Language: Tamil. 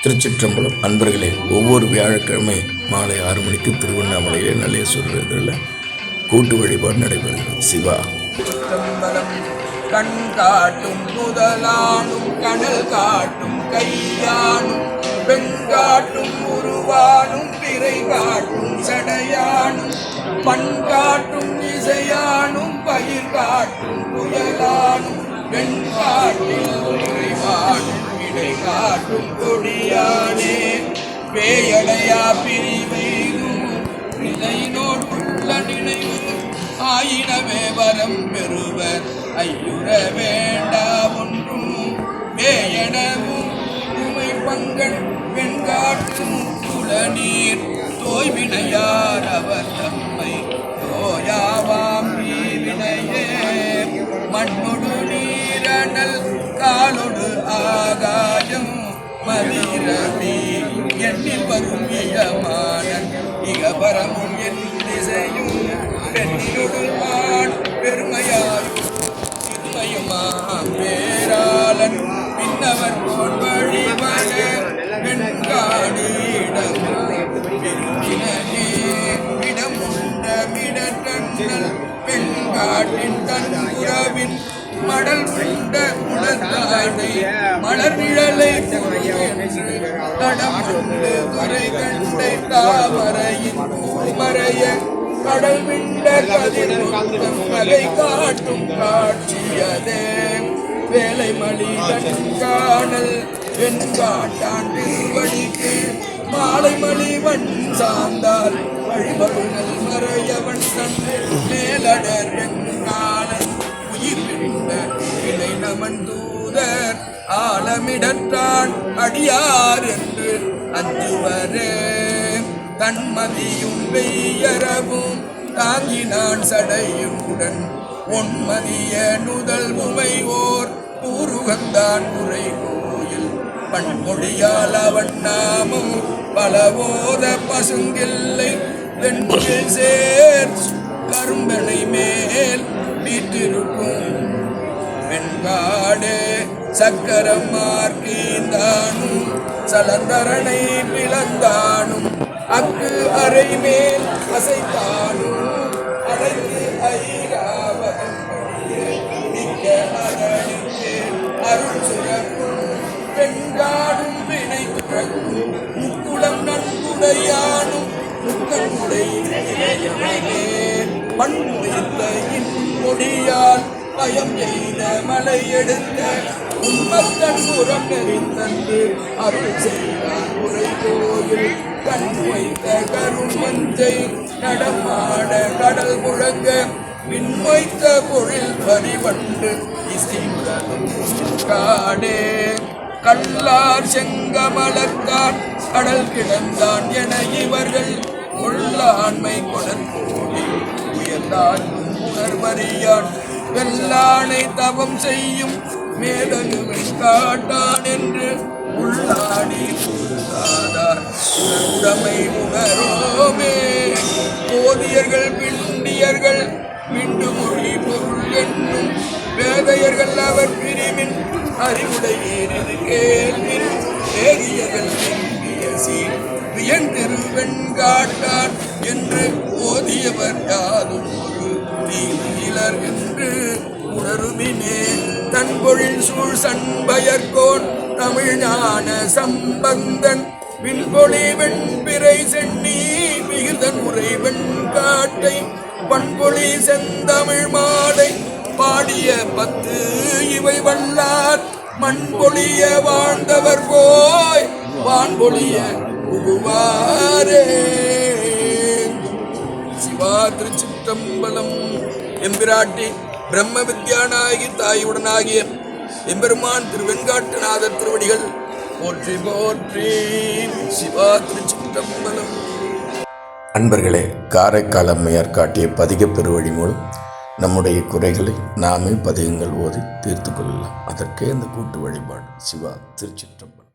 திருச்சிற்றம்பலம் அன்பர்களே, ஒவ்வொரு வியாழக்கிழமை மாலை 6 மணிக்கு திருவண்ணாமலையிலே நல்லேஸ்வரர் கூட்டு வழிபாடு நடைபெறுகிறது. சிவா சிற்றம்பலம் கண் காட்டும் முதலானும் கனல் காட்டும் கையானும் பெண் காட்டும் உருவானும் பிறை காட்டும் சடையானும் பண் காட்டும் இசையானும் பயிர் காட்டும் புயலானும் பெண் காட்டில் உறைவானும் இடை காட்டும் கொடியானே பேயடையா பிரிவையும் விதை நோட்டுள்ள நினைவு ஆயினவே வரம் பெறுவர் ஐயுற வேண்டா ஒன்றும் வேயனவும் உமை பங்கன் வெண்காட்டும் குளநீர் தோய்வினையார் அவர் தம்மை தோயாவாம் வினையே மண்ணொடு நீரணல் காலொடு ஆகாயம் மதிரவி எண்ணில் வரும் இயமானன் இகபரமும் என் திசையும் பெண்ணினொடு ஆண் பெருமையாயும் சிறுமையுமாம் பேராளன் பின்னவர் போல் வழிவர வெண்காடு இடமுண்ட மிடற்றல் பெண்காட்டின் தன் உறவின் மடல் புண்ட உணர்ந்தானை மலர் நிழலை தடமுண்டு வரை கண்டை தாமரையின் மறைய கடல் விண்ட கதிர்முத்தம் மலை காட்டும் காட்சியதே வேலை மணி காணல் வெண்காட்டான் திருவடிக்கு மாலை மணி வன் சார்ந்தால் வழிபடுதல் மறையவன் தன் மேலடர் வெண்காணல் உயிர் விண்ட இலை நமன் தூதர் ஆலமிடற்றான் அடியார் என்று அஞ்சுவரே தன்மதியும் வெய்யரவும் தாங்கினான் சடையுடன் ஒன்மதிய நுதல் உமைவோர் ஊருகந்தான் உரை கோயில் பண்மொழியால் அவன் நாமும் பலவோத பசுங்கில்லை வெண்பில் சேர் கரும்பனை மேல் வீட்டிருக்கும் வெண்காடே சக்கரம் மார்க்கீந்தானும் சலந்தரனை பிளந்தானும் அக்கு அறை மேல் அசைத்தானும் அடைந்து ஐராவதன் மிக்க அகழிக்கு அருள் சுரக்கும் பெண்காடும் வினை துறக்கும் முக்குளம் நன்குடையானும் முக்கண்முடை பண்புடைத்த இன்மொழியால் பயம் எய்த மலை எடுத்த உண்மத்தன் புறம் நெறிந்தன்று அருள் செய்தார் உரை கோயில் கண் வைத்த கருமஞ்சை நடமாட கடல் முழங்க விண்வைத்த பொழில் பறிவண்டு இசைந்ததும் காடே கல்லார் செங்கமலர்கான் கடல் கிடந்தான் என இவர்கள் உள்ளாண்மை கொடற்கோடி உயர்ந்தான் உணர்வறியான் வெள்ளானை தவம் செய்யும் மேதகு வெண்காட்டான் என்று உள்ளாடி உருகாதார் உடமை உணரோமே போதியர்கள் பிண்டியர்கள் விண்டு மொழி பொருள் என்னும் வேதையர்கள் அவர் பிரிவின் அறிவுடையேனது கேள்வின் வேதியர்கள் விரும்பிய சீர் வியந்திரு வெண்காட்டான் என்று ஓதியவர் யாதும் ஒரு தீவிலர் என்று உணருமினே தன் பொழில் சூழ் சண்பயர்கோன் தமிழ்ஞான சம்பந்தன் விண்பொழி வெண்பிறை சென்னி மிகுதன் உரை வெண்காட்டை பண்பொழி செந்தமிழ் மாலை பாடிய 10 இவை வல்லார் மண்பொழிய வாழ்ந்தவர் போய் வான்பொழிய புகுவாரே. சிவா திருச்சிற்றம்பலம். எம்பிராட்டி பிரம்ம வித்யாநாயகி தாயுடனாகிய எம்பெருமான் திருவெண்காட்டுநாதர் திருவடிகள் போற்றி போற்றி. சிவா திருச்சிற்றம்பலம். அன்பர்களே, காரைக்கால் அம்மையார் காட்டிய பதிக பெருவழி மூலம் நம்முடைய குறைகளை நாமே பதிகங்கள் ஓதி தீர்த்து கொள்ளலாம். அதற்கே இந்த கூட்டு வழிபாடு. சிவா திருச்சிற்றம்பலம்.